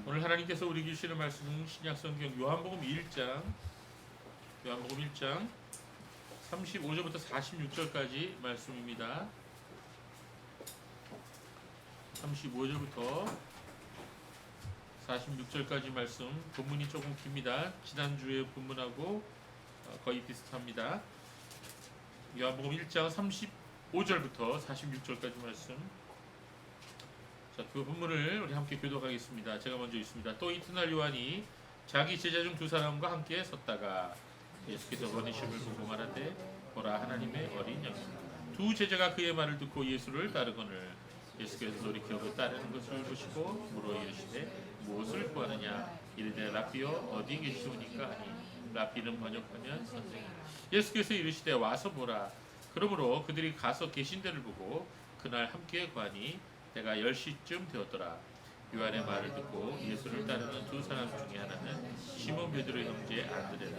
오늘 하나님께서 우리에게 주시는 말씀은 신약성경 요한복음 1장 35절부터 46절까지 말씀입니다. 35절부터 46절까지 말씀. 본문이 조금 깁니다. 지난주의 본문하고 거의 비슷합니다. 요한복음 1장 35절부터 46절까지 말씀. 자, 그 본문을 우리 함께 교독하겠습니다. 제가 먼저 읽습니다. 또 이튿날 요한이 자기 제자 중 두 사람과 함께 섰다가 예수께서 거니심을 보고 말하되 보라 하나님의 어린 양. 두 제자가 그의 말을 듣고 예수를 따르거늘 예수께서 돌이켜 그 따르는 것을 보시고 물어 이르시되 무엇을 구하느냐. 이르되 라삐여 어디 계시오니까 하니 라삐는 번역하면 선생님. 예수께서 이르시되 와서 보라. 그러므로 그들이 가서 계신 데를 보고 그날 함께 구하니 때가 10시쯤 되었더라. 요한의 말을 듣고 예수를 따르는 두 사람 중에 하나는 시몬 베드로의 형제 안드레라.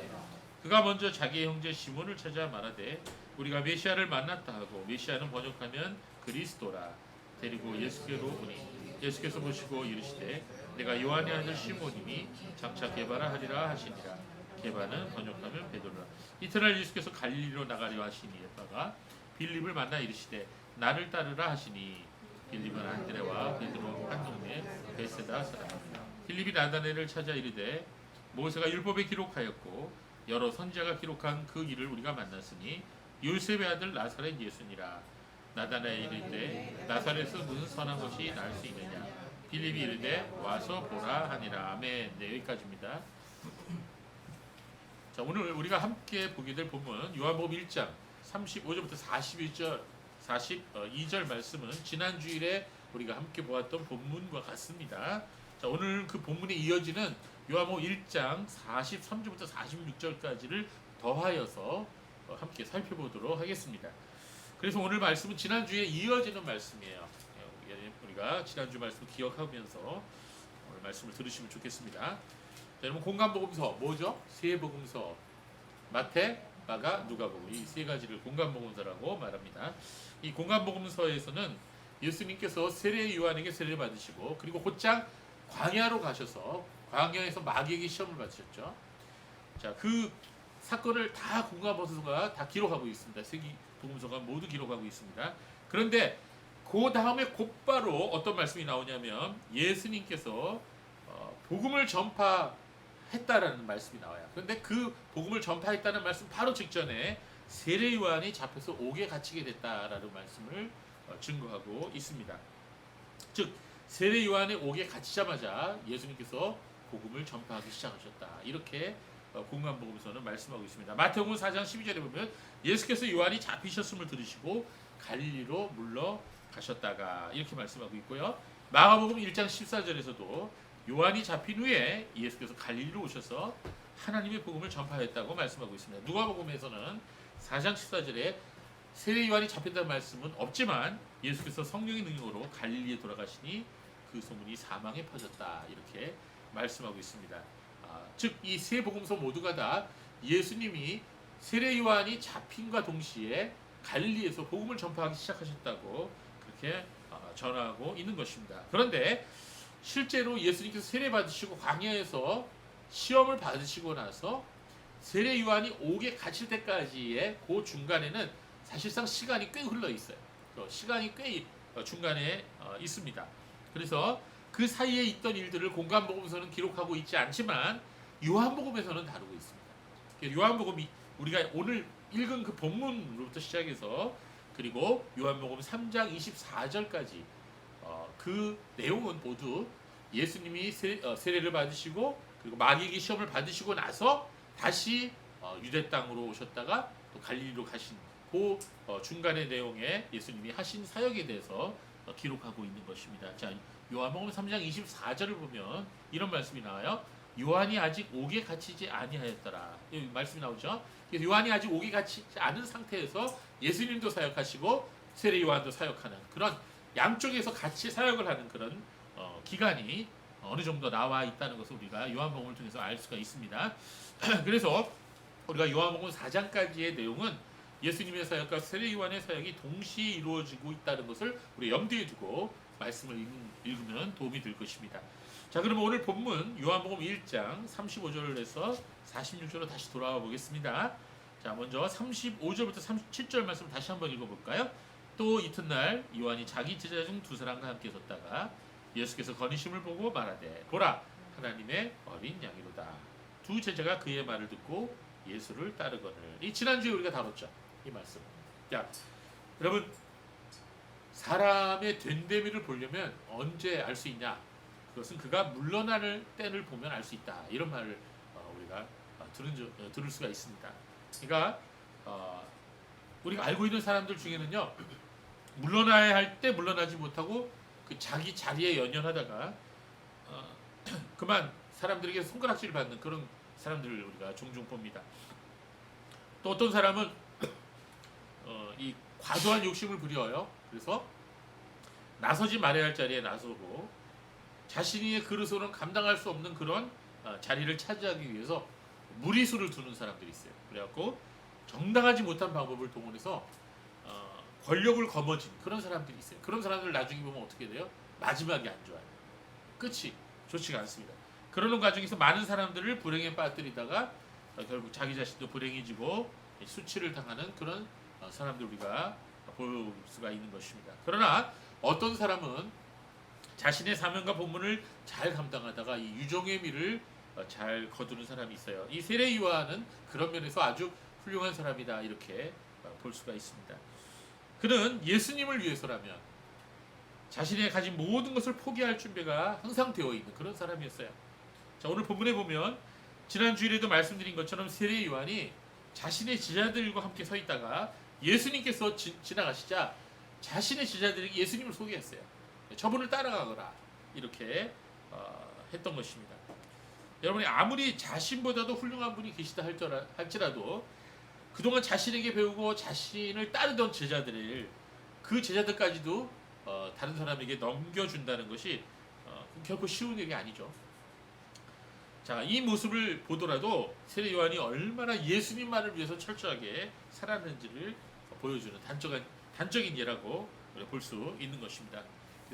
그가 먼저 자기의 형제 시몬을 찾아 말하되 우리가 메시아를 만났다 하고, 메시아는 번역하면 그리스도라. 데리고 예수께로 오니 예수께서 보시고 이르시되 내가 요한의 아들 시몬이니 장차 게바라 하리라 하시니라. 게바는 번역하면 베드로라. 이튿날 예수께서 갈릴리로 나가려 하시니다가 빌립을 만나 이르시되 나를 따르라 하시니 빌립은 안드레와 베드로 한 동네 베세다 사람이라. 빌립이 나다나엘을 찾아 이르되 모세가 율법에 기록하였고 여러 선지자가 기록한 그 일을 우리가 만났으니 요셉의 아들 나사렛 예수니라. 나다나엘이 이르되 나사렛에서 무슨 선한 것이 날 수 있느냐. 빌립이 이르되 와서 보라 하니라. 아멘. 네, 여기까지입니다. 자, 오늘 우리가 함께 보게 될 본문 요한복음 1장 35절부터 42절 말씀은 지난 주일에 우리가 함께 보았던 본문과 같습니다. 자, 오늘 그 본문에 이어지는 요한복음 1장 43절부터 46절까지를 더하여서 함께 살펴보도록 하겠습니다. 그래서 오늘 말씀은 지난 주에 이어지는 말씀이에요. 우리가 지난 주 말씀을 기억하면서 오늘 말씀을 들으시면 좋겠습니다. 자, 여러분 공간복음서 뭐죠? 세 복음서 마태, 마가, 누가복음 이 세 가지를 공간복음서라고 말합니다. 이 공간복음서에서는 예수님께서 세례 요한에게 세례를 받으시고 그리고 곧장 광야로 가셔서 광야에서 마귀에게 시험을 받으셨죠. 자, 그 사건을 다 공간복음서가 다 기록하고 있습니다. 세 복음서가 모두 기록하고 있습니다. 그런데 그 다음에 곧바로 어떤 말씀이 나오냐면 예수님께서 복음을 전파했다라는 말씀이 나와요. 그런데 그 복음을 전파했다는 말씀 바로 직전에 세례 요한이 잡혀서 옥에 갇히게 됐다라는 말씀을 증거하고 있습니다. 즉 세례 요한의 옥에 갇히자마자 예수님께서 복음을 전파하기 시작하셨다. 이렇게 공간복음서는 말씀하고 있습니다. 마태복음 4장 12절에 보면 예수께서 요한이 잡히셨음을 들으시고 갈릴리로 물러가셨다가 이렇게 말씀하고 있고요. 마가복음 1장 14절에서도 요한이 잡힌 후에 예수께서 갈릴리로 오셔서 하나님의 복음을 전파했다고 말씀하고 있습니다. 누가복음에서는 4장 14절에 세례 요한이 잡힌다는 말씀은 없지만 예수께서 성령의 능력으로 갈릴리에 돌아가시니 그 소문이 사방에 퍼졌다. 이렇게 말씀하고 있습니다. 즉 이 세 복음서 모두가 다 예수님이 세례 요한이 잡힌과 동시에 갈릴리에서 복음을 전파하기 시작하셨다고 그렇게 전하고 있는 것입니다. 그런데 실제로 예수님께서 세례 받으시고 광야에서 시험을 받으시고 나서 세례 요한이 옥에 갇힐 때까지의 그 중간에는 사실상 시간이 꽤 흘러 있어요. 시간이 꽤 중간에 있습니다. 그래서 그 사이에 있던 일들을 공간복음서는 기록하고 있지 않지만 요한복음에서는 다루고 있습니다. 요한복음이 우리가 오늘 읽은 그 본문으로부터 시작해서 그리고 요한복음 3장 24절까지 그 내용은 모두 예수님이 세례를 받으시고 그리고 마귀에게 시험을 받으시고 나서 다시 유대 땅으로 오셨다가 또 갈릴리로 가신 그 중간의 내용에 예수님이 하신 사역에 대해서 기록하고 있는 것입니다. 자, 요한복음 3장 24절을 보면 이런 말씀이 나와요. 요한이 아직 옥에 갇히지 아니하였더라. 이 말씀이 나오죠. 그래서 요한이 아직 옥에 갇히지 않은 상태에서 예수님도 사역하시고 세례 요한도 사역하는 그런 양쪽에서 같이 사역을 하는 그런 기간이 어느 정도 나와 있다는 것을 우리가 요한복음을 통해서 알 수가 있습니다. 그래서 우리가 요한복음 4장까지의 내용은 예수님의 사역과 세례 요한의 사역이 동시에 이루어지고 있다는 것을 우리 염두에 두고 말씀을 읽으면 도움이 될 것입니다. 자, 그러면 오늘 본문 요한복음 1장 35절에서 46절로 다시 돌아와 보겠습니다. 자, 먼저 35절부터 37절 말씀 다시 한번 읽어볼까요? 또 이튿날 요한이 자기 제자 중 두 사람과 함께 섰다가 예수께서 거니심을 보고 말하되 보라 하나님의 어린 양이로다. 두 제자가 그의 말을 듣고 예수를 따르거늘. 이 지난주에 우리가 다뤘죠, 이 말씀. 자, 여러분, 사람의 된대미를 보려면 언제 알 수 있냐? 그것은 그가 물러나는 때를 보면 알 수 있다. 이런 말을 우리가 들을 수가 있습니다. 그러니까 우리가 알고 있는 사람들 중에는요, 물러나야 할 때 물러나지 못하고 그 자기 자리에 연연하다가 그만 사람들에게 손가락질 받는 그런 사람들을 우리가 종종 봅니다. 또 어떤 사람은 이 과도한 욕심을 부려요. 그래서 나서지 말아야 할 자리에 나서고 자신의 그릇으로는 감당할 수 없는 그런 자리를 차지하기 위해서 무리수를 두는 사람들이 있어요. 그래갖고 정당하지 못한 방법을 동원해서 권력을 거머쥔 그런 사람들이 있어요. 그런 사람들 나중에 보면 어떻게 돼요? 마지막이 안 좋아요. 끝이 좋지가 않습니다. 그러는 과정에서 많은 사람들을 불행에 빠뜨리다가 결국 자기 자신도 불행해지고 수치를 당하는 그런 사람들 우리가 볼 수가 있는 것입니다. 그러나 어떤 사람은 자신의 사명과 본문을 잘 감당하다가 이 유종의 미를 잘 거두는 사람이 있어요. 이 세례 요한은 그런 면에서 아주 훌륭한 사람이다, 이렇게 볼 수가 있습니다. 그는 예수님을 위해서라면 자신의 가진 모든 것을 포기할 준비가 항상 되어 있는 그런 사람이었어요. 자, 오늘 본문에 보면 지난 주일에도 말씀드린 것처럼 세례 요한이 자신의 제자들과 함께 서 있다가 예수님께서 지나가시자 자신의 제자들에게 예수님을 소개했어요. 저분을 따라가거라, 이렇게 했던 것입니다. 여러분이 아무리 자신보다도 훌륭한 분이 계시다 할지라도 그동안 자신에게 배우고 자신을 따르던 제자들을 그 제자들까지도 다른 사람에게 넘겨준다는 것이 결코 쉬운 일이 아니죠. 자, 이 모습을 보더라도 세례 요한이 얼마나 예수님만을 위해서 철저하게 살았는지를 보여주는 단적인 예라고 볼 수 있는 것입니다.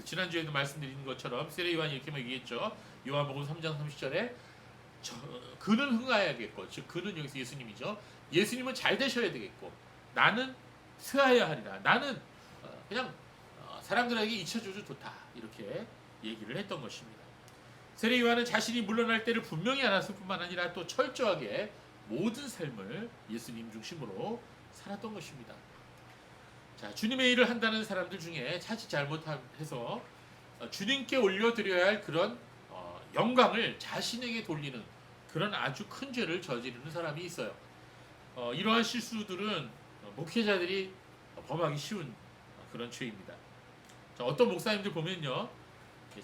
지난주에도 말씀드린 것처럼 세례 요한이 이렇게 얘기했죠. 요한복음 3장 30절에 그는 흥하여야겠고, 즉 그는 여기서 예수님이죠. 예수님은 잘 되셔야 되겠고 나는 스하여야 하리라. 나는 그냥 사람들에게 잊혀줘도 좋다, 이렇게 얘기를 했던 것입니다. 세례 요한은 자신이 물러날 때를 분명히 알았을 뿐만 아니라 또 철저하게 모든 삶을 예수님 중심으로 살았던 것입니다. 자, 주님의 일을 한다는 사람들 중에 자칫 잘못해서 주님께 올려드려야 할 그런 영광을 자신에게 돌리는 그런 아주 큰 죄를 저지르는 사람이 있어요. 이러한 실수들은 목회자들이 범하기 쉬운 그런 죄입니다. 자, 어떤 목사님들 보면요,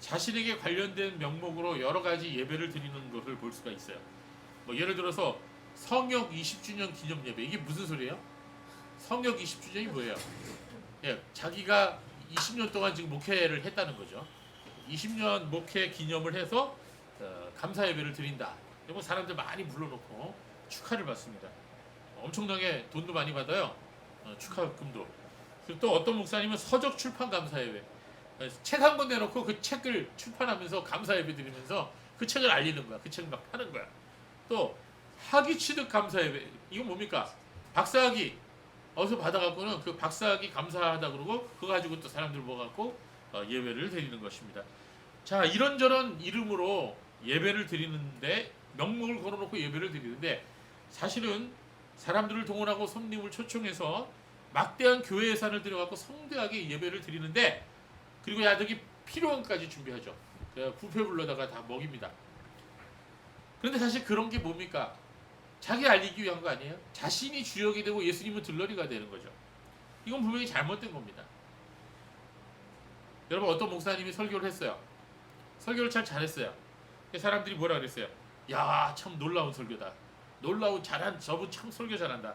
자신에게 관련된 명목으로 여러 가지 예배를 드리는 것을 볼 수가 있어요. 뭐 예를 들어서 성역 20주년 기념 예배, 이게 무슨 소리예요? 성역 20주년이 뭐예요? 예, 자기가 20년 동안 지금 목회를 했다는 거죠. 20년 목회 기념을 해서 감사 예배를 드린다. 뭐 사람들 많이 불러놓고 축하를 받습니다. 엄청나게 돈도 많이 받아요. 축하금도. 그리고 또 어떤 목사님은 서적 출판 감사 예배, 책 한 권 내놓고 그 책을 출판하면서 감사 예배 드리면서 그 책을 알리는 거야. 그 책을 막 파는 거야. 또 학위 취득 감사 예배, 이건 뭡니까? 박사학위 어디서 받아갖고는 그 박사학위 감사하다 그러고 그거 가지고 또 사람들 모아갖고 예배를 드리는 것입니다. 자, 이런저런 이름으로 예배를 드리는데, 명목을 걸어놓고 예배를 드리는데, 사실은 사람들을 동원하고 손님을 초청해서 막대한 교회 예산을 들여갖고 성대하게 예배를 드리는데, 그리고 야덕이 필요한 것까지 준비하죠. 부페 불러다가 다 먹입니다. 그런데 사실 그런 게 뭡니까? 자기 알리기 위한 거 아니에요? 자신이 주역이 되고 예수님은 들러리가 되는 거죠. 이건 분명히 잘못된 겁니다. 여러분, 어떤 목사님이 설교를 했어요. 설교를 참 잘했어요. 사람들이 뭐라 그랬어요? 야, 참 놀라운 설교다. 놀라운 잘한, 저분 참 설교 잘한다.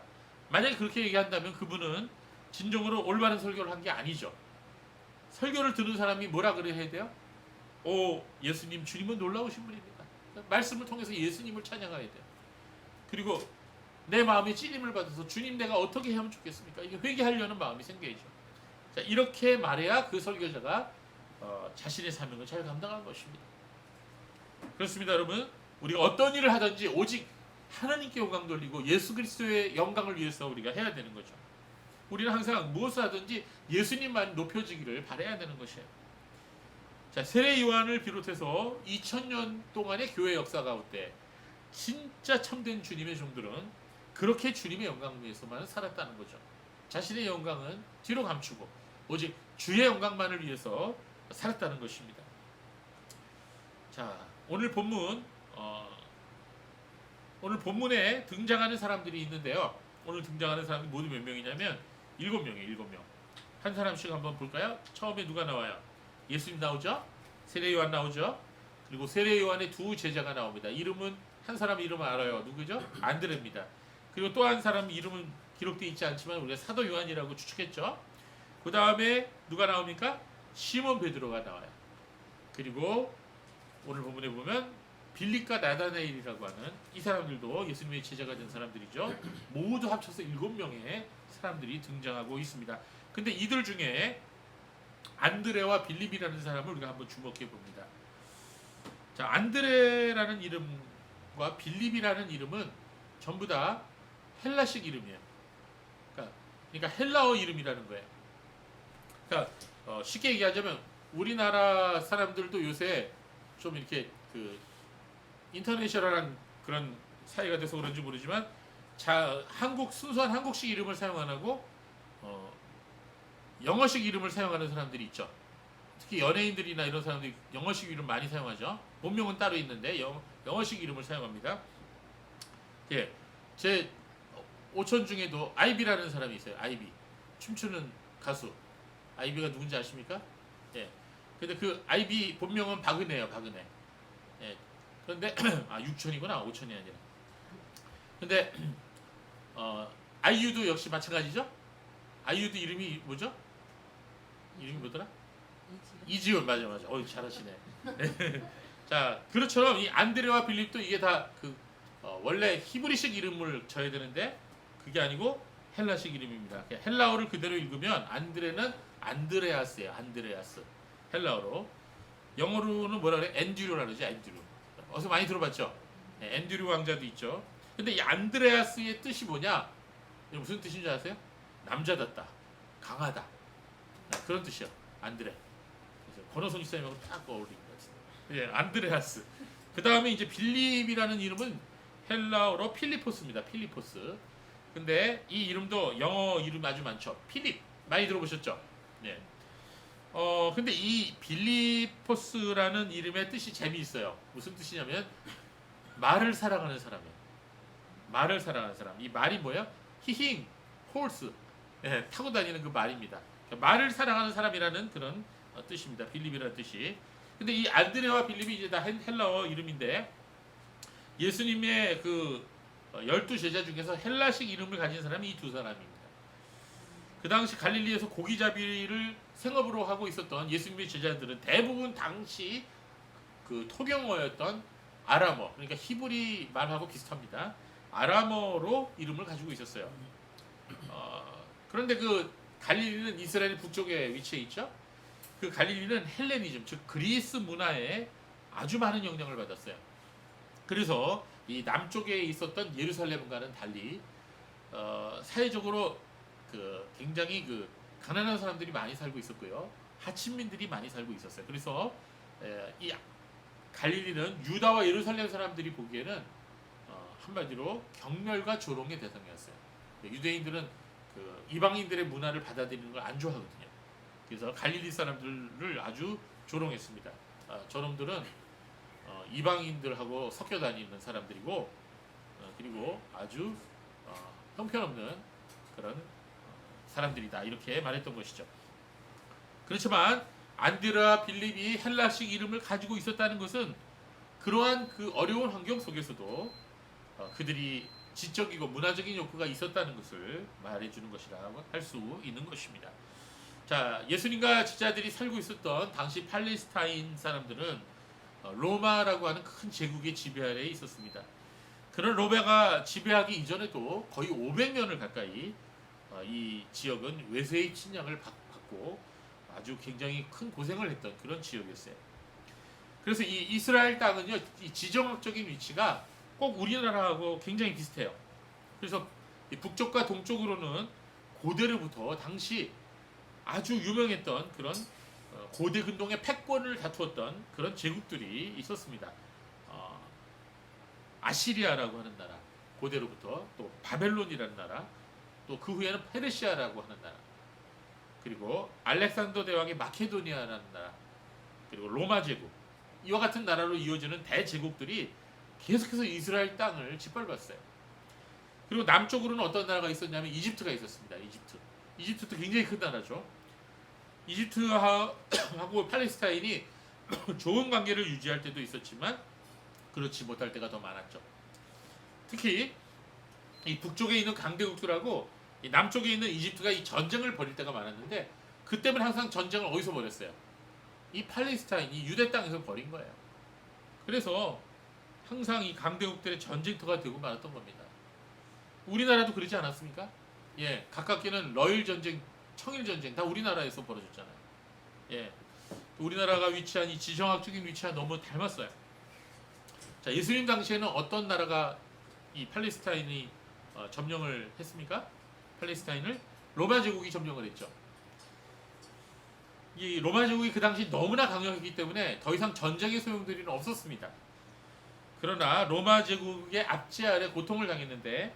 만약에 그렇게 얘기한다면 그분은 진정으로 올바른 설교를 한 게 아니죠. 설교를 듣는 사람이 뭐라 그래야 돼요? 오, 예수님, 주님은 놀라우신 분입니다. 말씀을 통해서 예수님을 찬양해야 돼요. 그리고 내 마음에 찔림을 받아서 주님, 내가 어떻게 하면 좋겠습니까? 이게 회개하려는 마음이 생겨야죠. 자, 이렇게 말해야 그 설교자가 자신의 사명을 잘 감당한 것입니다. 그렇습니다, 여러분. 우리가 어떤 일을 하든지 오직 하나님께 영광 돌리고 예수 그리스도의 영광을 위해서 우리가 해야 되는 거죠. 우리는 항상 무엇을 하든지 예수님만 높여지기를 바라야 되는 것이에요. 자, 세례 요한을 비롯해서 2000년 동안의 교회 역사 가운데 진짜 참된 주님의 종들은 그렇게 주님의 영광을 위해서만 살았다는 거죠. 자신의 영광은 뒤로 감추고 오직 주의 영광만을 위해서 살았다는 것입니다. 자, 오늘 본문에 등장하는 사람들이 있는데요. 오늘 등장하는 사람들이 모두 몇 명이냐면 7명이에요. 7명. 한 사람씩 한번 볼까요? 처음에 누가 나와요? 예수님 나오죠? 세례 요한 나오죠? 그리고 세례 요한의 두 제자가 나옵니다. 한 사람 이름은 알아요. 누구죠? 안드레입니다. 그리고 또 한 사람 이름은 기록되어 있지 않지만 우리가 사도 요한이라고 추측했죠. 그 다음에 누가 나옵니까? 시몬 베드로가 나와요. 그리고 오늘 본문에 보면 빌립과 나다나엘이라고 하는 이 사람들도 예수님의 제자가 된 사람들이죠. 모두 합쳐서 7명의 사람들이 등장하고 있습니다. 근데 이들 중에 안드레와 빌립이라는 사람을 우리가 한번 주목해 봅니다. 자, 안드레라는 이름과 빌립이라는 이름은 전부 다 헬라식 이름이에요. 그러니까 헬라어 이름이라는 거예요. 그러니까 쉽게 얘기하자면 우리나라 사람들도 요새 좀 이렇게 그 인터내셔널한 그런 사회가 돼서 그런지 모르지만 순수한 한국식 이름을 사용 안 하고 영어식 이름을 사용하는 사람들이 있죠. 특히 연예인들이나 이런 사람들이 영어식 이름 많이 사용하죠. 본명은 따로 있는데 영어식 이름을 사용합니다. 예, 제 오촌 중에도 아이비라는 사람이 있어요. 아이비, 춤추는 가수. 아이비가 누군지 아십니까? 예. 근데 그 아이비 본명은 박은혜예요. 박은혜. 예. 그런데 육촌이구나. 오촌이 아니라. 근데 아이유도 역시 마찬가지죠. 아이유도 이름이 뭐죠? 이름이 뭐더라? 이지훈. 맞아. 잘하시네. 자, 그렇처럼 이 안드레와 빌립도 이게 다 원래 히브리식 이름을 져야 되는데 그게 아니고 헬라식 이름입니다. 헬라어를 그대로 읽으면 안드레는 안드레아스예요. 안드레아스. 헬라어로. 영어로는 뭐라 그래? 앤드류라 그러지. 앤드류. 어서 많이 들어봤죠? 네, 앤드류 왕자도 있죠. 근데 이 안드레아스의 뜻이 뭐냐? 무슨 뜻인 줄 아세요? 남자답다. 강하다. 그런 뜻이요. 안드레. 그래서 권호성 집사님하고 딱 어울리는 것 같아요. 예, 안드레아스. 그 다음에 이제 빌립이라는 이름은 헬라어로 필리포스입니다. 필리포스. 근데 이 이름도 영어 이름 아주 많죠. 필립 많이 들어보셨죠? 예. 근데 이 빌리포스라는 이름의 뜻이 재미있어요. 무슨 뜻이냐면 말을 사랑하는 사람이에요. 말을 사랑하는 사람. 이 말이 뭐예요? 히힝, 홀스. 예, 타고 다니는 그 말입니다. 그러니까 말을 사랑하는 사람이라는 그런 뜻입니다. 빌립이라는 뜻이. 근데 이 안드레와 빌립이 이제 다 헬라어 이름인데 예수님의 그 12제자 중에서 헬라식 이름을 가진 사람이 이 두 사람입니다. 그 당시 갈릴리에서 고기잡이를 생업으로 하고 있었던 예수님의 제자들은 대부분 당시 그 토경어였던 아람어, 그러니까 히브리 말하고 비슷합니다. 아람어로 이름을 가지고 있었어요. 그런데 그 갈릴리는 이스라엘 북쪽에 위치해 있죠. 그 갈릴리는 헬레니즘, 즉 그리스 문화에 아주 많은 영향을 받았어요. 그래서 이 남쪽에 있었던 예루살렘과는 달리 사회적으로 굉장히 가난한 사람들이 많이 살고 있었고요. 하층민들이 많이 살고 있었어요. 그래서 이 갈릴리는 유다와 예루살렘 사람들이 보기에는 한마디로 경멸과 조롱의 대상이었어요. 유대인들은 이방인들의 문화를 받아들이는 걸 안 좋아하거든요. 그래서 갈릴리 사람들을 아주 조롱했습니다. 저놈들은 이방인들하고 섞여 다니는 사람들이고 그리고 아주 형편없는 그런 사람들이다, 이렇게 말했던 것이죠. 그렇지만 안드레와 빌립이 헬라식 이름을 가지고 있었다는 것은 그러한 그 어려운 환경 속에서도 그들이 지적이고 문화적인 욕구가 있었다는 것을 말해주는 것이라고 할 수 있는 것입니다. 자, 예수님과 제자들이 살고 있었던 당시 팔레스타인 사람들은 로마라고 하는 큰 제국의 지배 아래에 있었습니다. 그런 로마가 지배하기 이전에도 거의 500년을 가까이 이 지역은 외세의 침략을 받고 아주 굉장히 큰 고생을 했던 그런 지역이었어요. 그래서 이 이스라엘 땅은요, 이 지정학적인 위치가 꼭 우리나라하고 굉장히 비슷해요. 그래서 이 북쪽과 동쪽으로는 고대로부터 당시 아주 유명했던 그런 고대 근동의 패권을 다투었던 그런 제국들이 있었습니다. 어, 아시리아라고 하는 나라, 고대로부터 또 바벨론이라는 나라, 또 그 후에는 페르시아라고 하는 나라, 그리고 알렉산더 대왕의 마케도니아라는 나라, 그리고 로마 제국, 이와 같은 나라로 이어지는 대제국들이 계속해서 이스라엘 땅을 짓밟았어요. 그리고 남쪽으로는 어떤 나라가 있었냐면 이집트가 있었습니다. 이집트도 굉장히 큰 나라죠. 이집트하고 팔레스타인이 좋은 관계를 유지할 때도 있었지만 그렇지 못할 때가 더 많았죠. 특히 이 북쪽에 있는 강대국들하고 이 남쪽에 있는 이집트가 이 전쟁을 벌일 때가 많았는데, 그때는 항상 전쟁을 어디서 벌였어요? 이 팔레스타인, 이 유대 땅에서 벌인 거예요. 그래서 항상 이 강대국들의 전쟁터가 되고 말았던 겁니다. 우리나라도 그러지 않았습니까? 예, 가깝게는 러일 전쟁, 청일 전쟁 다 우리나라에서 벌어졌잖아요. 예, 우리나라가 위치한 이 지정학적인 위치와 너무 닮았어요. 자, 예수님 당시에는 어떤 나라가 이 팔레스타인이 점령을 했습니까? 팔레스타인을 로마 제국이 점령을 했죠. 이 로마 제국이 그 당시 너무나 강력했기 때문에 더 이상 전쟁의 소용돌이는 없었습니다. 그러나 로마 제국의 압제 아래 고통을 당했는데,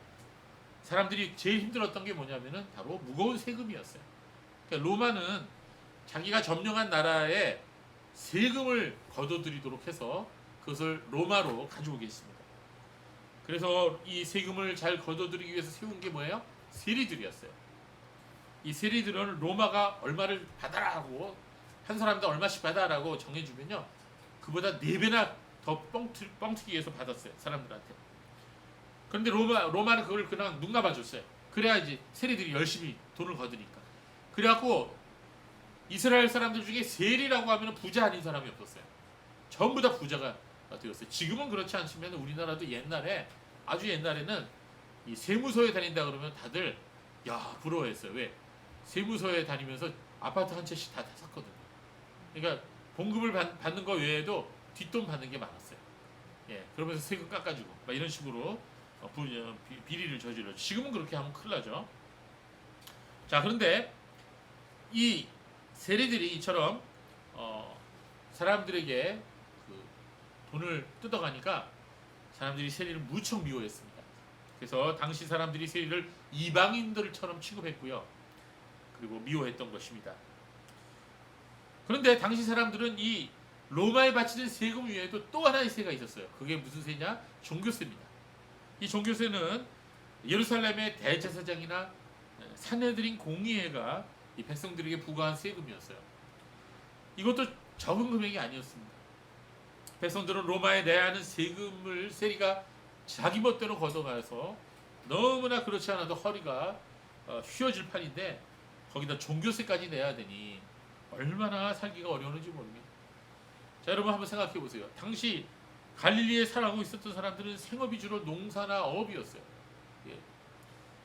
사람들이 제일 힘들었던 게 뭐냐면은 바로 무거운 세금이었어요. 그러니까 로마는 자기가 점령한 나라에 세금을 거둬들이도록 해서 그것을 로마로 가져오게 했습니다. 그래서 이 세금을 잘 거둬들이기 위해서 세운 게 뭐예요? 세리들이었어요. 이 세리들은 로마가 얼마를 받아라 하고, 한 사람당 얼마씩 받아라고 정해주면요, 그보다 4배나 더 뻥튀기해서 받았어요, 사람들한테. 그런데 로마는 그걸 그냥 눈 감아줬어요. 그래야지 세리들이 열심히 돈을 거두니까. 그래갖고 이스라엘 사람들 중에 세리라고 하면 부자 아닌 사람이 없었어요. 전부 다 부자가 되었어요. 지금은 그렇지 않지만 우리나라도 옛날에, 아주 옛날에는 이 세무서에 다닌다 그러면 다들 야 부러워했어요. 왜? 세무서에 다니면서 아파트 한 채씩 다 샀거든요. 그러니까 봉급을 받는 거 외에도 뒷돈 받는 게 많았어요. 예, 그러면서 세금 깎아주고 막 이런 식으로 비리를 저질러. 지금은 그렇게 하면 큰일 나죠. 자, 그런데 이 세리들이 이처럼 사람들에게 그 돈을 뜯어가니까 사람들이 세리를 무척 미워했습니다. 그래서 당시 사람들이 세리를 이방인들처럼 취급했고요. 그리고 미워했던 것입니다. 그런데 당시 사람들은 이 로마에 바치는 세금 외에도 또 하나의 세가 있었어요. 그게 무슨 세냐? 종교세입니다. 이 종교세는 예루살렘의 대제사장이나 산헤드린 공의회가 이 백성들에게 부과한 세금이었어요. 이것도 적은 금액이 아니었습니다. 백성들은 로마에 내야 하는 세리가 자기 멋대로 걷어가서 너무나 그렇지 않아도 허리가 휘어질 판인데, 거기다 종교세까지 내야 되니 얼마나 살기가 어려웠는지 모릅니다. 자, 여러분 한번 생각해 보세요. 당시 갈릴리에 살아가고 있었던 사람들은 생업이 주로 농사나 어업이었어요. 예.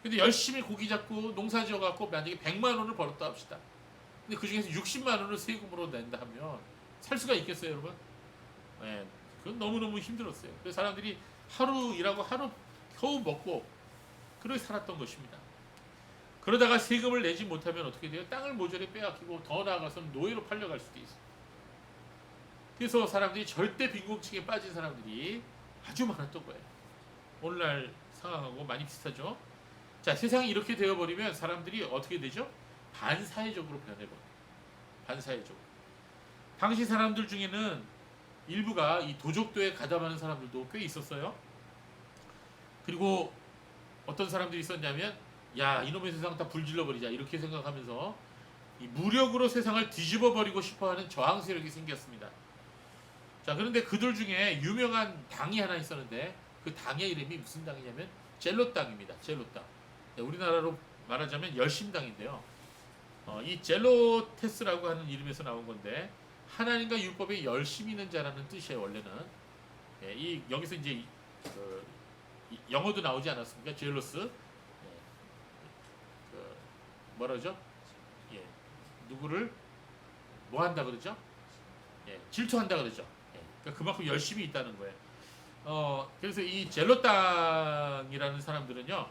근데 열심히 고기 잡고 농사 지어갖고 만약에 100만 원을 벌었다 합시다. 근데 그 중에서 60만 원을 세금으로 낸다 하면 살 수가 있겠어요, 여러분? 예. 그건 너무너무 힘들었어요. 그래서 사람들이 하루 일하고 하루 겨우 먹고 그렇게 살았던 것입니다. 그러다가 세금을 내지 못하면 어떻게 돼요? 땅을 모조리 빼앗기고 더 나아가서는 노예로 팔려갈 수도 있어요. 그래서 사람들이 절대 빈곤층에 빠진 사람들이 아주 많았던 거예요. 오늘날 상황하고 많이 비슷하죠. 자, 세상이 이렇게 되어버리면 사람들이 어떻게 되죠? 반사회적으로 변해버려요. 반사회적으로. 당시 사람들 중에는 일부가 이 도적도에 가담하는 사람들도 꽤 있었어요. 그리고 어떤 사람들이 있었냐면, 야, 이놈의 세상 다 불질러버리자 이렇게 생각하면서 이 무력으로 세상을 뒤집어버리고 싶어하는 저항 세력이 생겼습니다. 자, 그런데 그들 중에 유명한 당이 하나 있었는데, 그 당의 이름이 무슨 당이냐면 젤롯 당입니다. 젤롯 당. 네, 우리나라로 말하자면 열심당인데요. 이 젤로테스라고 하는 이름에서 나온 건데, 하나님과 율법에 열심히 있는 자라는 뜻이에요, 원래는. 예, 여기서 이제 영어도 나오지 않았습니까? 젤로스. 예, 뭐라죠? 누구를 뭐 한다 그러죠? 예, 질투한다 그러죠. 예, 그러니까 그만큼 열심히 있다는 거예요. 그래서 이 젤롯당이라는 사람들은요,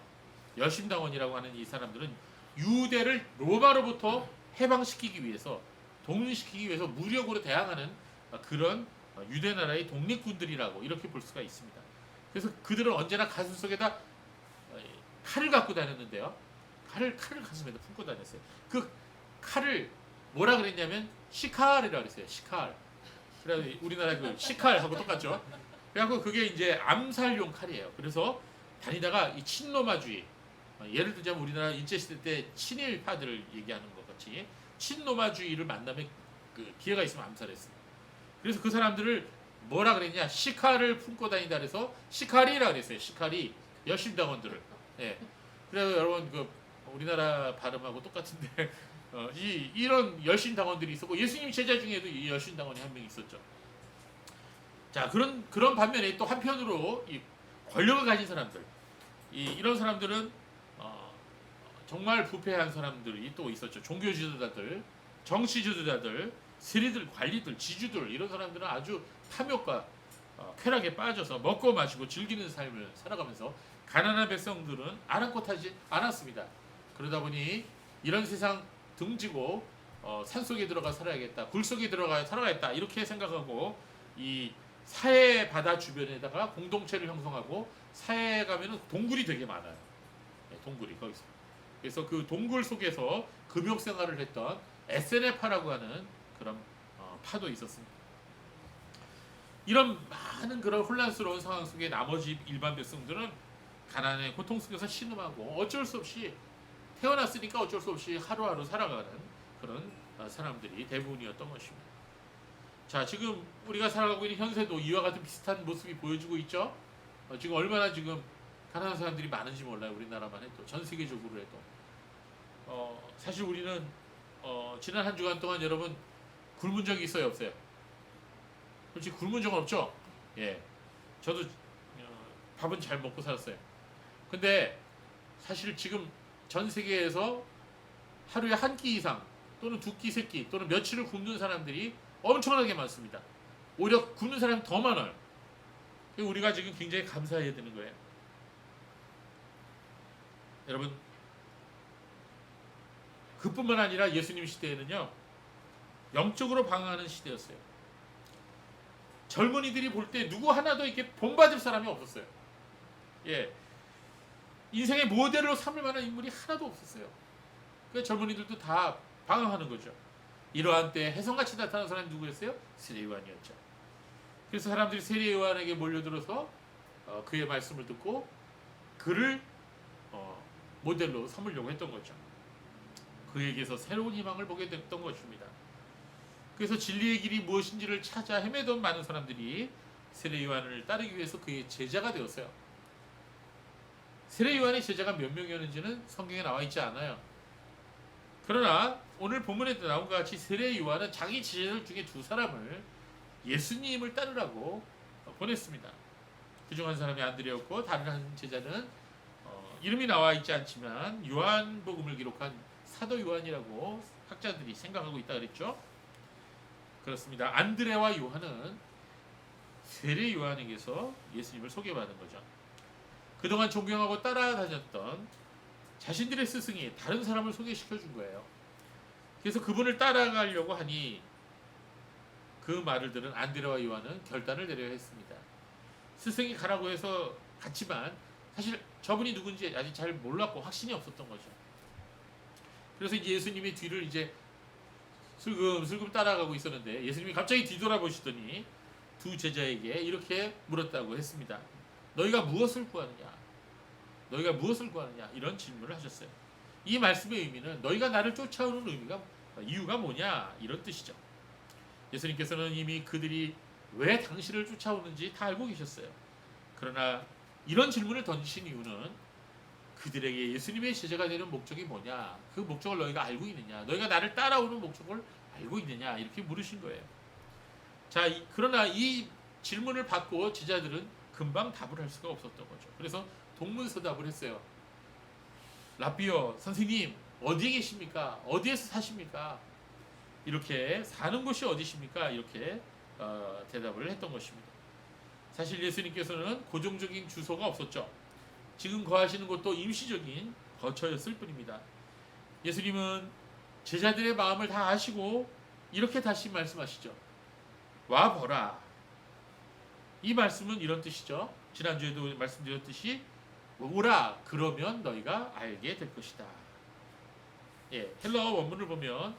열심당원이라고 하는 이 사람들은 유대를 로마로부터 해방시키기 위해서, 독립시키기 위해서 무력으로 대항하는 그런 유대 나라의 독립군들이라고 이렇게 볼 수가 있습니다. 그래서 그들은 언제나 가슴 속에다 칼을 갖고 다녔는데요. 칼을 가슴에다 품고 다녔어요. 그 칼을 뭐라 그랬냐면 시칼이라고 그랬어요. 시칼. 그래서 우리나라 그 시칼하고 똑같죠. 그래갖고 그게 이제 암살용 칼이에요. 그래서 다니다가 이 친로마주의, 예를 들자면 우리나라 일제시대 때 친일파들을 얘기하는 것 같이 친로마주의를 만나면 그 기회가 있으면 암살했어요. 그래서 그 사람들을 뭐라 그랬냐, 시칼을 품고 다닌다 그래서 시칼이라 그랬어요. 시칼이 열심당원들을. 예. 그래서 여러분 그 우리나라 발음하고 똑같은데 이런 열심당원들이 있었고 예수님 제자 중에도 이 열심당원이 한 명 있었죠. 자, 그런 반면에 또 한편으로 이 권력을 가진 사람들, 이런 사람들은 정말 부패한 사람들이 또 있었죠. 종교 지도자들, 정치 지도자들, 세리들, 관리들, 지주들, 이런 사람들은 아주 탐욕과 쾌락에 빠져서 먹고 마시고 즐기는 삶을 살아가면서 가난한 백성들은 아랑곳하지 않았습니다. 그러다 보니 이런 세상 등지고 산속에 들어가 살아야겠다, 굴속에 들어가 살아야겠다 이렇게 생각하고 이 사해 바다 주변에다가 공동체를 형성하고 사해에 가면은 동굴이 되게 많아요. 네, 동굴이 거기서. 그래서 그 동굴 속에서 금욕 생활을 했던 에세네파라고 하는 그런 파도 있었습니다. 이런 많은 그런 혼란스러운 상황 속에 나머지 일반 백성들은 가난의 고통 속에서 신음하고 어쩔 수 없이 태어났으니까 어쩔 수 없이 하루하루 살아가는 그런 사람들이 대부분이었던 것입니다. 자, 지금 우리가 살아가고 있는 현세도 이와 같은 비슷한 모습이 보여지고 있죠. 지금 얼마나 지금 가난한 사람들이 많은지 몰라요. 우리나라만 해도 전 세계적으로 해도 사실 우리는 지난 한 주간 동안 여러분 굶은 적이 있어요, 없어요? 솔직히 굶은 적은 없죠. 예, 저도 밥은 잘 먹고 살았어요. 근데 사실 지금 전 세계에서 하루에 한 끼 이상 또는 두 끼, 세 끼 또는 며칠을 굶는 사람들이 엄청나게 많습니다. 오히려 굶는 사람이 더 많아요. 우리가 지금 굉장히 감사해야 되는 거예요. 여러분, 그뿐만 아니라 예수님 시대에는요, 영적으로 방황하는 시대였어요. 젊은이들이 볼 때 누구 하나도 이렇게 본받을 사람이 없었어요. 예, 인생의 모델로 삼을 만한 인물이 하나도 없었어요. 그 젊은이들도 다 방황하는 거죠. 이러한 때 혜성같이 나타난 사람이 누구였어요? 세례 요한이었죠. 그래서 사람들이 세례 요한에게 몰려들어서 그의 말씀을 듣고 그를 모델로 삼으려고 했던 거죠. 그에게서 새로운 희망을 보게 됐던 것입니다. 그래서 진리의 길이 무엇인지를 찾아 헤매던 많은 사람들이 세례 요한을 따르기 위해서 그의 제자가 되었어요. 세례 요한의 제자가 몇 명이었는지는 성경에 나와 있지 않아요. 그러나 오늘 본문에 나온 것 같이 세례 요한은 자기 제자들 중에 두 사람을 예수님을 따르라고 보냈습니다. 그중 한 사람이 안드레였고 다른 한 제자는 이름이 나와 있지 않지만 요한복음을 기록한 사도 요한이라고 학자들이 생각하고 있다 그랬죠. 그렇습니다. 안드레와 요한은 세례 요한에게서 예수님을 소개받은 거죠. 그동안 존경하고 따라다녔던 자신들의 스승이 다른 사람을 소개시켜 준 거예요. 그래서 그분을 따라가려고 하니 그 말을 들은 안드레와 요한은 결단을 내려야 했습니다. 스승이 가라고 해서 갔지만 사실 저분이 누군지 아직 잘 몰랐고 확신이 없었던 거죠. 그래서 이제 예수님의 뒤를 이제 슬금슬금 따라가고 있었는데 예수님이 갑자기 뒤돌아보시더니 두 제자에게 이렇게 물었다고 했습니다. 너희가 무엇을 구하느냐? 너희가 무엇을 구하느냐? 이런 질문을 하셨어요. 이 말씀의 의미는 너희가 나를 쫓아오는 이유가 뭐냐? 이런 뜻이죠. 예수님께서는 이미 그들이 왜 당신을 쫓아오는지 다 알고 계셨어요. 그러나 이런 질문을 던지신 이유는 그들에게 예수님의 제자가 되는 목적이 뭐냐? 그 목적을 너희가 알고 있느냐? 너희가 나를 따라오는 목적을 알고 있느냐? 이렇게 물으신 거예요. 자, 그러나 이 질문을 받고 제자들은 금방 답을 할 수가 없었던 거죠. 그래서 동문서답을 했어요. 라비어, 선생님, 어디에 계십니까? 어디에서 사십니까? 이렇게 사는 곳이 어디십니까? 이렇게 대답을 했던 것입니다. 사실 예수님께서는 고정적인 주소가 없었죠. 지금 거하시는 곳도 임시적인 거처였을 뿐입니다. 예수님은 제자들의 마음을 다 아시고 이렇게 다시 말씀하시죠. 와 보라. 이 말씀은 이런 뜻이죠. 지난주에도 말씀드렸듯이 오라 그러면 너희가 알게 될 것이다. 예, 헬라어 원문을 보면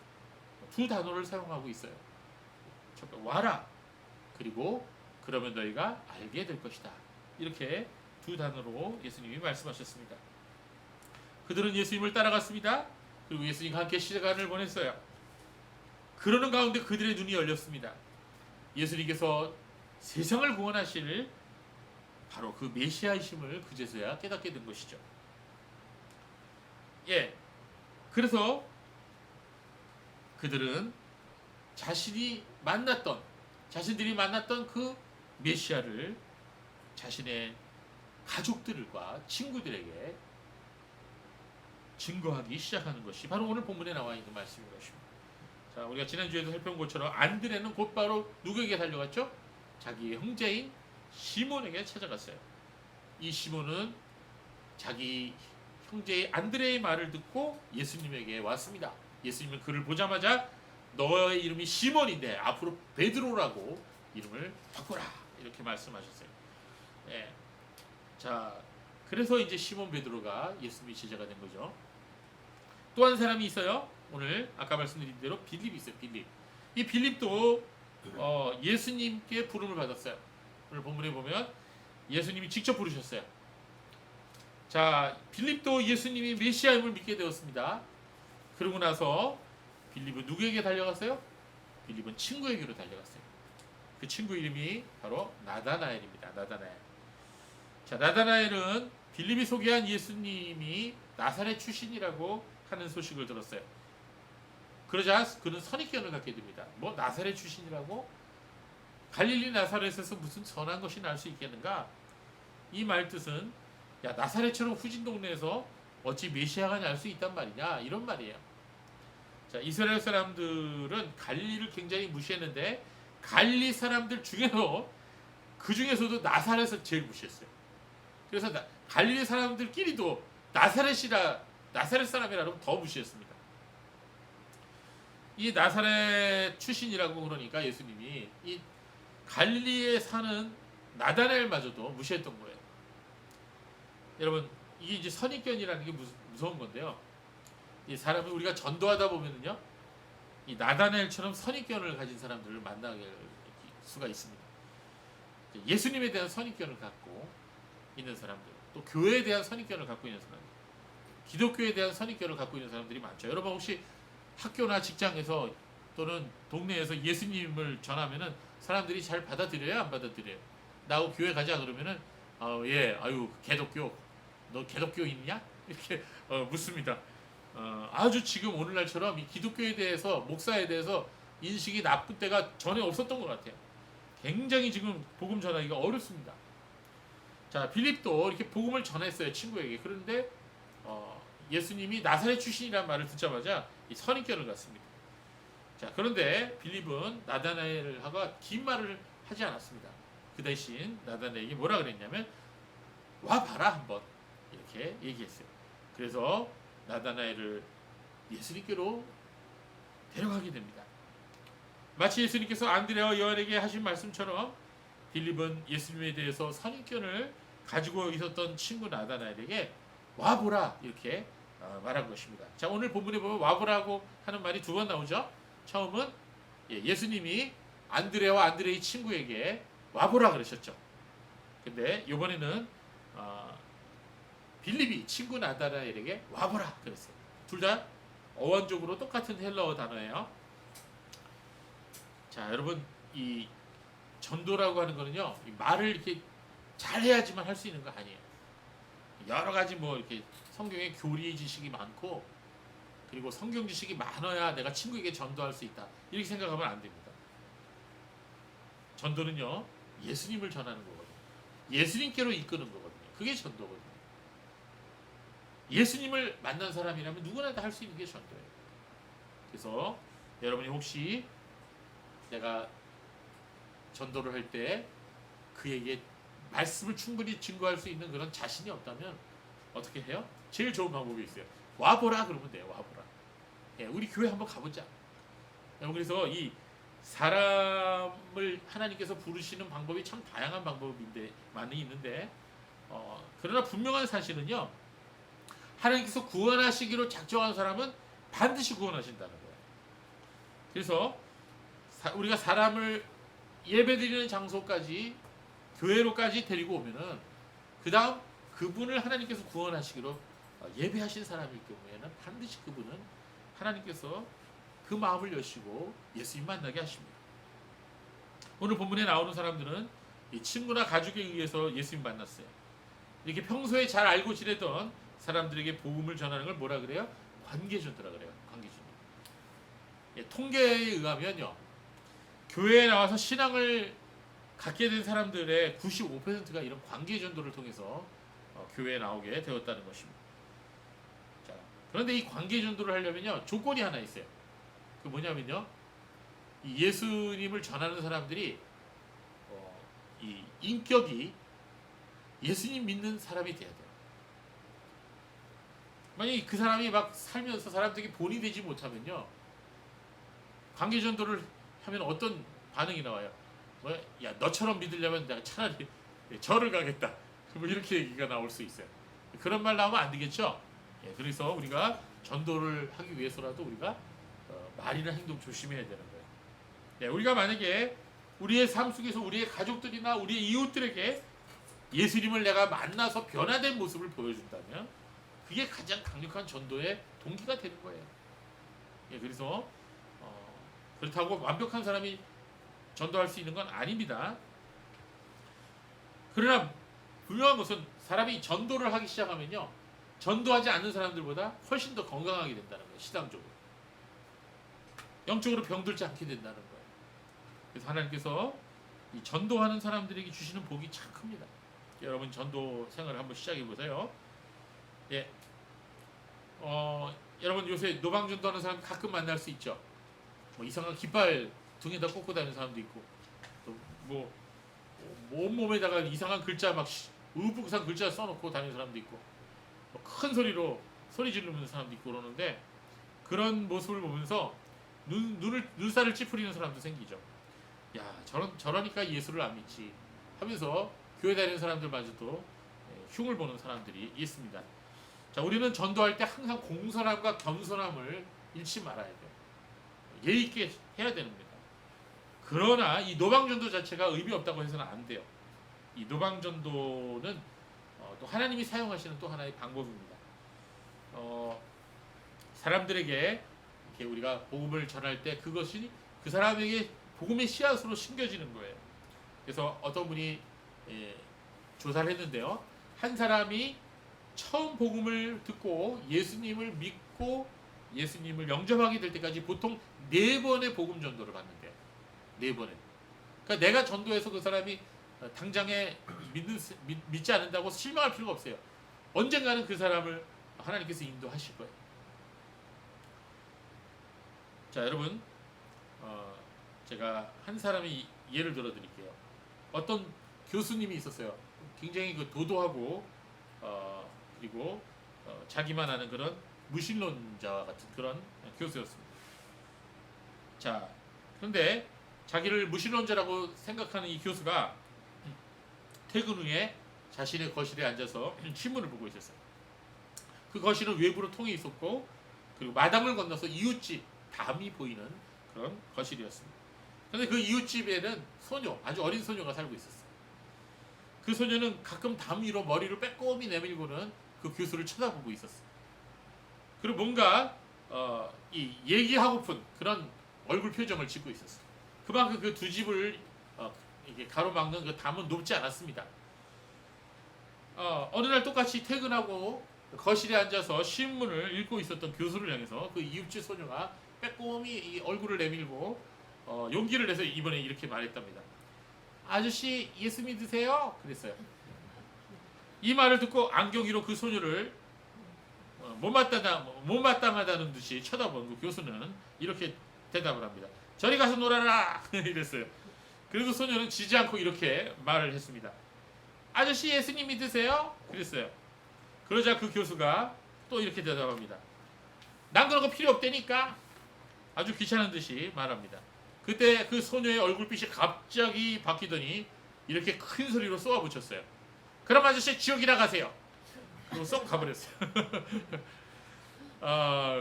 두 단어를 사용하고 있어요. 와라 그리고 그러면 너희가 알게 될 것이다. 이렇게 두 단어로 예수님이 말씀하셨습니다. 그들은 예수님을 따라갔습니다. 그리고 예수님과 함께 시간을 보냈어요. 그러는 가운데 그들의 눈이 열렸습니다. 예수님께서 세상을 구원하실 바로 그 메시아이심을 그제서야 깨닫게 된 것이죠. 예, 그래서 그들은 자신들이 만났던 그 메시아를 자신의 가족들과 친구들에게 증거하기 시작하는 것이 바로 오늘 본문에 나와 있는 말씀인 것입니다. 자, 우리가 지난주에도 살펴본 것처럼 안드레는 곧바로 누구에게 달려갔죠? 자기의 형제인 시몬에게 찾아갔어요. 이 시몬은 자기 형제의 안드레의 말을 듣고 예수님에게 왔습니다. 예수님은 그를 보자마자 너의 이름이 시몬인데 앞으로 베드로라고 이름을 바꾸라 이렇게 말씀하셨어요. 예. 자, 그래서 이제 시몬 베드로가 예수님의 제자가 된 거죠. 또 한 사람이 있어요. 오늘 아까 말씀드린 대로 빌립이 있어요. 빌립. 이 빌립도 예수님께 부름을 받았어요. 오늘 본문에 보면 예수님이 직접 부르셨어요. 자, 빌립도 예수님이 메시아임을 믿게 되었습니다. 그러고 나서 빌립은 누구에게 달려갔어요? 빌립은 친구에게로 달려갔어요. 그 친구 이름이 바로 나다나엘입니다. 나다나엘. 자, 나다나엘은 빌립이 소개한 예수님이 나사렛 출신이라고 하는 소식을 들었어요. 그러자 그는 선입견을 갖게 됩니다. 뭐 나사렛 출신이라고? 갈릴리 나사렛에서 무슨 선한 것이 날 수 있겠는가? 이 말 뜻은 야, 나사렛처럼 후진 동네에서 어찌 메시아가 날 수 있단 말이냐 이런 말이에요. 자, 이스라엘 사람들은 갈릴리를 굉장히 무시했는데 갈릴리 사람들 중에서 그 중에서도 나사렛을 제일 무시했어요. 그래서 갈릴리 사람들끼리도 나사렛 사람이라고 더 무시했습니다. 이 나사렛 출신이라고 그러니까 예수님이 이 갈릴리에 사는 나다나엘마저도 무시했던 거예요. 여러분, 이게 이제 선입견이라는 게 무서운 건데요. 이 사람을 우리가 전도하다 보면은요, 이 나다나엘처럼 선입견을 가진 사람들을 만나게 수가 있습니다. 예수님에 대한 선입견을 갖고 있는 사람들, 또 교회에 대한 선입견을 갖고 있는 사람들, 기독교에 대한 선입견을 갖고 있는 사람들이 많죠. 여러분 혹시 학교나 직장에서 또는 동네에서 예수님을 전하면은 사람들이 잘 받아들여요, 안 받아들여요? 나하고 교회 가자 그러면은 예, 아유 개독교, 너 개독교인이냐? 이렇게 묻습니다. 아주 지금 오늘날처럼 이 기독교에 대해서 목사에 대해서 인식이 나쁜 때가 전에 없었던 것 같아요. 굉장히 지금 복음 전하기가 어렵습니다. 자, 빌립도 이렇게 복음을 전했어요, 친구에게. 그런데 예수님이 나사렛 출신이라는 말을 듣자마자 이 선입견을 갖습니다. 자, 그런데 빌립은 나다나엘하고 긴 말을 하지 않았습니다. 그 대신 나다나엘에게 뭐라 그랬냐면 와 봐라 한번 이렇게 얘기했어요. 그래서 나다나엘을 예수님께로 데려가게 됩니다. 마치 예수님께서 안드레와 요한에게 하신 말씀처럼 빌립은 예수님에 대해서 선입견을 가지고 있었던 친구 나다나엘에게 와보라 이렇게 말한 것입니다. 자, 오늘 본문에 보면 와보라고 하는 말이 두 번 나오죠. 처음은 예수님이 안드레와 안드레의 친구에게 와보라 그러셨죠. 근데 이번에는 빌립이 친구 나다나엘에게 와보라 그랬어요. 둘 다 어원적으로 똑같은 헬라어 단어예요. 자, 여러분 이 전도라고 하는 거는요, 이 말을 이렇게 잘해야지만 할 수 있는 거 아니에요. 여러 가지 뭐 이렇게 성경에 교리 지식이 많고 그리고 성경 지식이 많아야 내가 친구에게 전도할 수 있다 이렇게 생각하면 안 됩니다. 전도는요, 예수님을 전하는 거거든요. 예수님께로 이끄는 거거든요. 그게 전도거든요. 예수님을 만난 사람이라면 누구나 다 할 수 있는 게 전도예요. 그래서 여러분이 혹시 내가 전도를 할 때 그에게 말씀을 충분히 증거할 수 있는 그런 자신이 없다면 어떻게 해요? 제일 좋은 방법이 있어요. 와보라 그러면 돼요. 와보라. 예, 우리 교회 한번 가보자. 그래서 이 사람을 하나님께서 부르시는 방법이 참 다양한 방법인데 많이 있는데 그러나 분명한 사실은요. 하나님께서 구원하시기로 작정한 사람은 반드시 구원하신다는 거예요. 그래서 우리가 사람을 예배드리는 장소까지 교회로까지 데리고 오면은 그 다음 그분을 하나님께서 구원하시기로 예배하신 사람일 경우에는 반드시 그분은 하나님께서 그 마음을 여시고 예수님 만나게 하십니다. 오늘 본문에 나오는 사람들은 이 친구나 가족에 의해서 예수님 만났어요. 이렇게 평소에 잘 알고 지내던 사람들에게 복음을 전하는 걸 뭐라 그래요? 관계전도라 그래요. 관계전도. 예, 통계에 의하면요. 교회에 나와서 신앙을 갖게 된 사람들의 95%가 이런 관계전도를 통해서 교회에 나오게 되었다는 것입니다. 자, 그런데 이 관계전도를 하려면요. 조건이 하나 있어요. 그 뭐냐면요. 이 예수님을 전하는 사람들이 이 인격이 예수님 믿는 사람이 돼야 돼요. 만약에 그 사람이 막 살면서 사람들에게 본이 되지 못하면요. 관계전도를 하면 어떤 반응이 나와요? 야, 너처럼 믿으려면 내가 차라리 절을 가겠다. 뭐 이렇게 얘기가 나올 수 있어요. 그런 말 나오면 안 되겠죠? 예, 그래서 우리가 전도를 하기 위해서라도 우리가 말이나 행동 조심해야 되는 거예요. 예, 우리가 만약에 우리의 삶 속에서 우리의 가족들이나 우리의 이웃들에게 예수님을 내가 만나서 변화된 모습을 보여준다면 그게 가장 강력한 전도의 동기가 되는 거예요. 예, 그래서 그렇다고 완벽한 사람이 전도할 수 있는 건 아닙니다. 그러나 분명한 것은 사람이 전도를 하기 시작하면요. 전도하지 않는 사람들보다 훨씬 더 건강하게 된다는 거예요. 시당적으로. 영적으로 병들지 않게 된다는 거예요. 그래서 하나님께서 이 전도하는 사람들에게 주시는 복이 참 큽니다. 여러분 전도 생활을 한번 시작해 보세요. 예, 여러분 요새 노방전도하는 사람 가끔 만날 수 있죠. 뭐 이상한 깃발 등에다 꽂고 다니는 사람도 있고, 또 뭐 온몸에다가 이상한 글자 막 의북상 글자 써놓고 다니는 사람도 있고, 뭐 큰 소리로 소리 지르는 사람도 있고 그러는데 그런 모습을 보면서 눈살을 찌푸리는 사람도 생기죠. 야, 저러니까 예수를 안 믿지 하면서 교회 다니는 사람들마저도 흉을 보는 사람들이 있습니다. 자, 우리는 전도할 때 항상 공손함과 겸손함을 잃지 말아야 돼요. 예의 있게 해야 됩니다. 그러나 이 노방전도 자체가 의미 없다고 해서는 안 돼요. 이 노방전도는 또 하나님이 사용하시는 또 하나의 방법입니다. 사람들에게 이렇게 우리가 복음을 전할 때 그것이 그 사람에게 복음의 씨앗으로 심겨지는 거예요. 그래서 어떤 분이 조사를 했는데요. 한 사람이 처음 복음을 듣고 예수님을 믿고 예수님을 영접하게 될 때까지 보통 4번의 복음 전도를 받는데요. 4번에. 그러니까 내가 전도해서 그 사람이 당장에 믿지 않는다고 실망할 필요가 없어요. 언젠가는 그 사람을 하나님께서 인도하실 거예요. 자, 여러분, 제가 한 사람이 예를 들어 드릴게요. 어떤 교수님이 있었어요. 굉장히 그 도도하고 그리고 자기만 아는 그런 무신론자와 같은 그런 교수였습니다. 자, 그런데 자기를 무신론자라고 생각하는 이 교수가 퇴근 후에 자신의 거실에 앉아서 신문을 보고 있었어요. 그 거실은 외부로 통해 있었고 그리고 마당을 건너서 이웃집 담이 보이는 그런 거실이었습니다. 그런데 그 이웃집에는 소녀, 아주 어린 소녀가 살고 있었어요. 그 소녀는 가끔 담 위로 머리를 빼꼼히 내밀고는 그 교수를 쳐다보고 있었어요. 그리고 뭔가 얘기하고픈 그런 얼굴 표정을 짓고 있었어요. 그만큼 그 두 집을 이게 가로막는 그 담은 높지 않았습니다. 어느 날 똑같이 퇴근하고 거실에 앉아서 신문을 읽고 있었던 교수를 향해서 그 이웃집 소녀가 빼꼼히 이 얼굴을 내밀고 용기를 내서 이번에 이렇게 말했답니다. 아저씨 예수 믿으세요? 그랬어요. 이 말을 듣고 안경 위로 그 소녀를 못마땅하다는 듯이 쳐다본 그 교수는 이렇게 대답을 합니다. 저리 가서 놀아라! 이랬어요. 그래서 소녀는 지지 않고 이렇게 말을 했습니다. 아저씨 예수님 믿으세요? 그랬어요. 그러자 그 교수가 또 이렇게 대답합니다. 난 그런 거 필요 없다니까. 아주 귀찮은 듯이 말합니다. 그때 그 소녀의 얼굴빛이 갑자기 바뀌더니 이렇게 큰 소리로 쏘아붙였어요. 그럼 아저씨 지옥이나 가세요. 그리고 쏙 가버렸어요.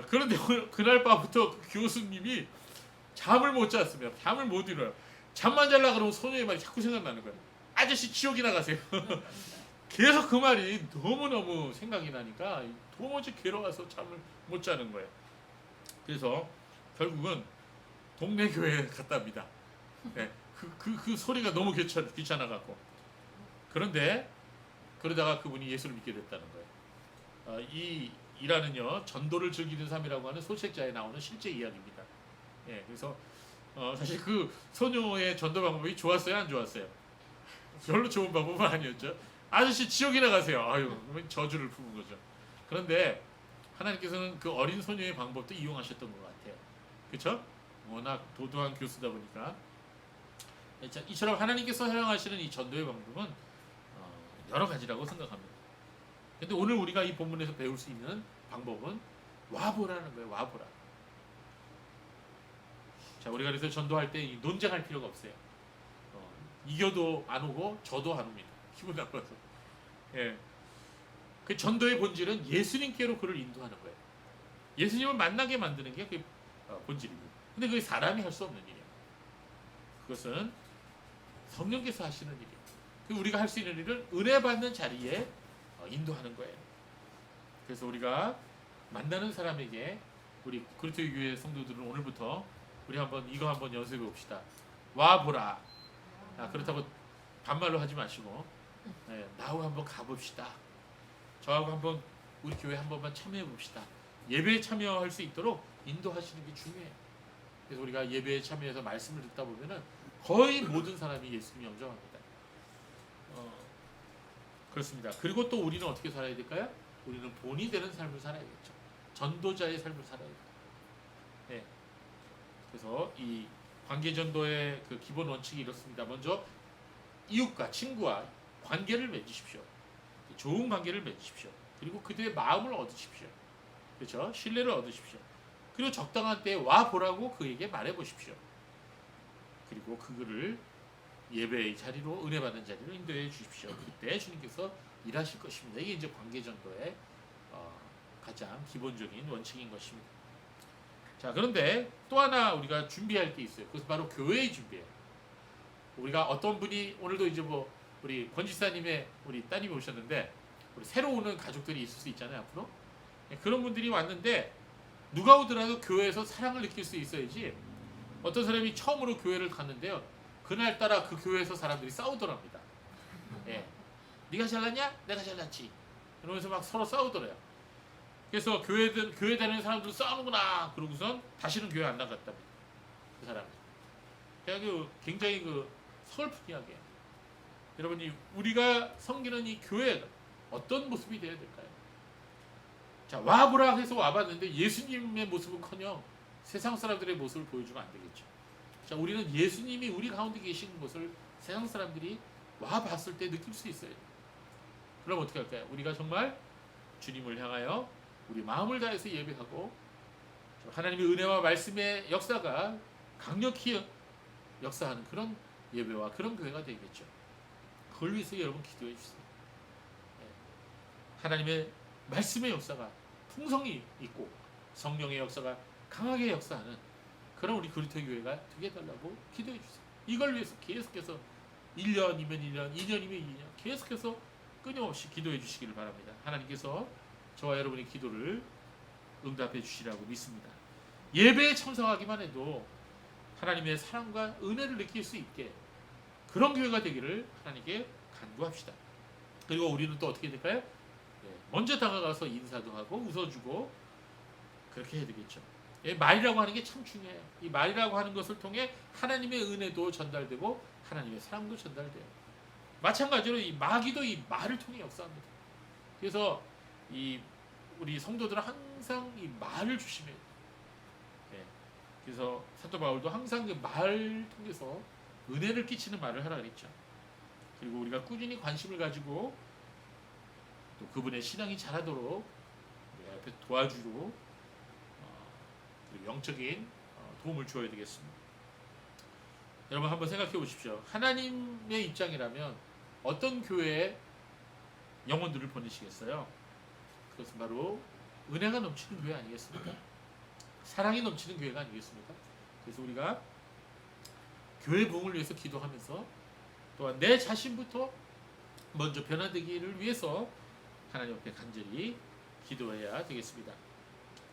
그런데 그날 밤부터 그 교수님이 잠을 못 잤으며 잠을 못 이뤄요. 잠만 잘라 그러면 소녀의 말이 자꾸 생각나는 거예요. 아저씨 지옥이나 가세요. 계속 그 말이 너무너무 생각이 나니까 도무지 괴로워서 잠을 못 자는 거예요. 그래서 결국은 동네 교회에 갔답니다. 네, 그 소리가 너무 귀찮아갖고. 그런데 그러다가 그분이 예수를 믿게 됐다는 거예요. 이 일화는요, 전도를 즐기는 삶이라고 하는 소책자에 나오는 실제 이야기입니다. 예, 그래서 사실 그 소녀의 전도 방법이 좋았어요, 안 좋았어요? 별로 좋은 방법은 아니었죠. 아저씨 지옥이나 가세요. 아유, 저주를 품은 거죠. 그런데 하나님께서는 그 어린 소녀의 방법도 이용하셨던 것 같아요. 그렇죠? 워낙 도도한 교수다 보니까. 이처럼 하나님께서 사용하시는 이 전도의 방법은 여러 가지라고 생각합니다. 근데 오늘 우리가 이 본문에서 배울 수 있는 방법은 와보라는 거예요. 와보라. 자, 우리가 그래서 전도할 때 논쟁할 필요가 없어요. 이겨도 안 오고 저도 안 옵니다. 기분 나빠서. 예. 그 전도의 본질은 예수님께로 그를 인도하는 거예요. 예수님을 만나게 만드는 게 그 본질입니다. 근데 그게 사람이 할 수 없는 일이에요. 그것은 성령께서 하시는 일이에요. 우리가 할 수 있는 일은 은혜 받는 자리에 인도하는 거예요. 그래서 우리가 만나는 사람에게 우리 그리스도의 교회 성도들은 오늘부터 우리 이거 한번 연습해 봅시다. 와 보라. 그렇다고 반말로 하지 마시고 나하고 한번 가봅시다. 저하고 한번 우리 교회 한 번만 참여해 봅시다. 예배에 참여할 수 있도록 인도하시는 게 중요해요. 그래서 우리가 예배에 참여해서 말씀을 듣다 보면은 거의 모든 사람이 예수님 영접합니다. 그렇습니다. 그리고 또 우리는 어떻게 살아야 될까요? 우리는 본이 되는 삶을 살아야겠죠. 전도자의 삶을 살아야 돼요. 네. 그래서 이 관계전도의 그 기본 원칙이 이렇습니다. 먼저 이웃과 친구와 관계를 맺으십시오. 좋은 관계를 맺으십시오. 그리고 그들의 마음을 얻으십시오. 그렇죠? 신뢰를 얻으십시오. 그리고 적당한 때에 와 보라고 그에게 말해 보십시오. 그리고 그들을 예배의 자리로 은혜 받는 자리로 인도해 주십시오. 그때 주님께서 일하실 것입니다. 이게 이제 관계전도의 가장 기본적인 원칙인 것입니다. 자, 그런데 또 하나 우리가 준비할 게 있어요. 그것은 바로 교회의 준비예요. 우리가 어떤 분이 오늘도 이제 우리 권지사님의 우리 따님이 오셨는데 우리 새로 오는 가족들이 있을 수 있잖아요, 앞으로. 그런 분들이 왔는데 누가 오더라도 교회에서 사랑을 느낄 수 있어야지. 어떤 사람이 처음으로 교회를 갔는데요, 그날따라 그 교회에서 사람들이 싸우더랍니다. 예. 네가 잘났냐? 내가 잘났지. 그러면서 막 서로 싸우더래요. 그래서 교회 다니는 사람들 싸우는구나. 그러고선 다시는 교회 안 나갔답니다. 그 사람이. 그냥 굉장히 서글픈 이야기예요. 여러분이 우리가 섬기는 이 교회가 어떤 모습이 되어야 될까요? 자, 와보라 해서 와봤는데 예수님의 모습은커녕 세상 사람들의 모습을 보여주면 안 되겠죠. 자, 우리는 예수님이 우리 가운데 계신 것을 세상 사람들이 와봤을 때 느낄 수 있어요. 그럼 어떻게 할까요? 우리가 정말 주님을 향하여 우리 마음을 다해서 예배하고 하나님의 은혜와 말씀의 역사가 강력히 역사하는 그런 예배와 그런 교회가 되겠죠. 그걸 위해서 여러분 기도해 주세요. 하나님의 말씀의 역사가 풍성히 있고 성령의 역사가 강하게 역사하는 그런 우리 그리스도의 교회가 되게 해달라고 기도해 주세요. 이걸 위해서 계속해서 1년이면 1년, 2년이면 2년 계속해서 끊임없이 기도해 주시기를 바랍니다. 하나님께서 저와 여러분의 기도를 응답해 주시라고 믿습니다. 예배에 참석하기만 해도 하나님의 사랑과 은혜를 느낄 수 있게 그런 교회가 되기를 하나님께 간구합시다. 그리고 우리는 또 어떻게 될까요? 먼저 다가가서 인사도 하고 웃어주고 그렇게 해야 되겠죠. 말이라고 하는 게 참 중요해요. 이 말이라고 하는 것을 통해 하나님의 은혜도 전달되고 하나님의 사랑도 전달돼요. 마찬가지로 이 마귀도 이 말을 통해 역사합니다. 그래서 우리 성도들은 항상 이 말을 조심해요. 그래서 사도 바울도 항상 그 말을 통해서 은혜를 끼치는 말을 하라 그랬죠. 그리고 우리가 꾸준히 관심을 가지고 또 그분의 신앙이 자라도록 우리 앞에 도와주고 그리고 영적인 도움을 주어야 되겠습니다. 여러분 한번 생각해 보십시오. 하나님의 입장이라면 어떤 교회에 영혼들을 보내시겠어요? 그것은 바로 은혜가 넘치는 교회 아니겠습니까? 사랑이 넘치는 교회가 아니겠습니까? 그래서 우리가 교회 부흥을 위해서 기도하면서 또한 내 자신부터 먼저 변화되기를 위해서 하나님 앞에 간절히 기도해야 되겠습니다.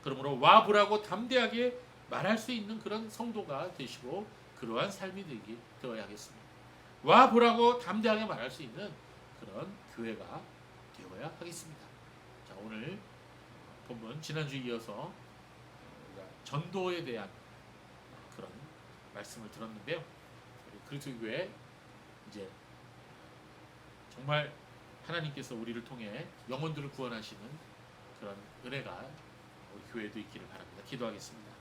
그러므로 와보라고 담대하게 말할 수 있는 그런 성도가 되시고 그러한 삶이 되어야 하겠습니다. 와보라고 담대하게 말할 수 있는 그런 교회가 되어야 하겠습니다. 자, 오늘 본문 지난주에 이어서 우리가 전도에 대한 그런 말씀을 들었는데요. 우리 그리스도교회 이제 정말 하나님께서 우리를 통해 영혼들을 구원하시는 그런 은혜가 우리 교회에도 있기를 바랍니다. 기도하겠습니다.